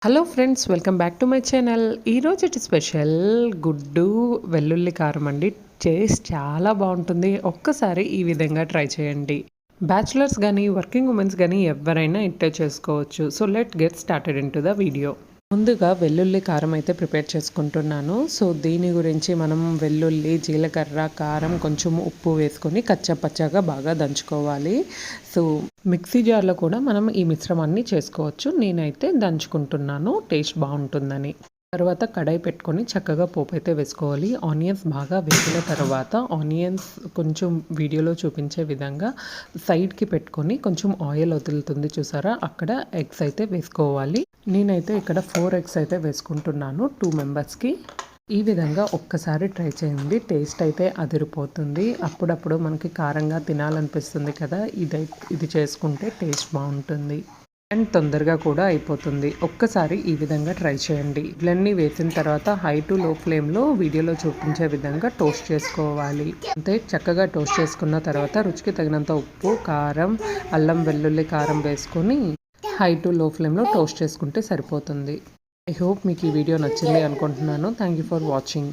Hello friends, welcome back to my channel. ఈరోజుటి special గుడ్డు వెల్లుల్లి కారం అండి. టేస్ట్ చాలా బాగుంటుంది. ఒక్కసారి ఈ విధంగా ట్రై చేయండి. బ్యాచులర్స్ కానీ వర్కింగ్ ఉమెన్స్ కానీ ఎవరైనా ఇట్టే చేసుకోవచ్చు. So let get started in to the video. ముందుగా వెల్లుల్లి కారం అయితే ప్రిపేర్ చేసుకుంటున్నాను. సో దీని గురించి మనం వెల్లుల్లి, జీలకర్ర, కారం, కొంచెం ఉప్పు వేసుకొని కచ్చపచ్చగా బాగా దంచుకోవాలి. సో మిక్సీ జార్లో కూడా మనం ఈ మిశ్రమాన్ని చేసుకోవచ్చు. నేనైతే దంచుకుంటున్నాను టేస్ట్ బాగుంటుందని. తర్వాత కడాయి పెట్టుకొని చక్కగా పోపు అయితే వేసుకోవాలి. ఆనియన్స్ బాగా వేగిన తర్వాత ఆనియన్స్ కొంచెం వీడియోలో చూపించే విధంగా సైడ్కి పెట్టుకొని కొంచెం ఆయిల్ వదులుతుంది చూసారా, అక్కడ ఎగ్స్ అయితే వేసుకోవాలి. నేనైతే ఇక్కడ 4 ఎగ్స్ అయితే వేసుకుంటున్నాను 2 మెంబర్స్కి. ఈ విధంగా ఒక్కసారి ట్రై చేయండి. టేస్ట్ అయితే అదిరిపోతుంది. అప్పుడప్పుడు మనకి కారంగా తినాలనిపిస్తుంది కదా, ఇది చేసుకుంటే టేస్ట్ బాగుంటుంది అండ్ తొందరగా కూడా అయిపోతుంది. ఒక్కసారి ఈ విధంగా ట్రై చేయండి. ఇవన్నీ వేసిన తర్వాత హై టు లో ఫ్లేమ్లో వీడియోలో చూపించే విధంగా టోస్ట్ చేసుకోవాలి. అంతే, చక్కగా టోస్ట్ చేసుకున్న తర్వాత రుచికి తగినంత ఉప్పు, కారం, అల్లం వెల్లుల్లి కారం వేసుకొని హై టు లో ఫ్లేమ్లో టోస్ట్ చేసుకుంటే సరిపోతుంది. ఐ హోప్ మీకు ఈ వీడియో నచ్చింది అనుకుంటున్నాను. Thank you for watching.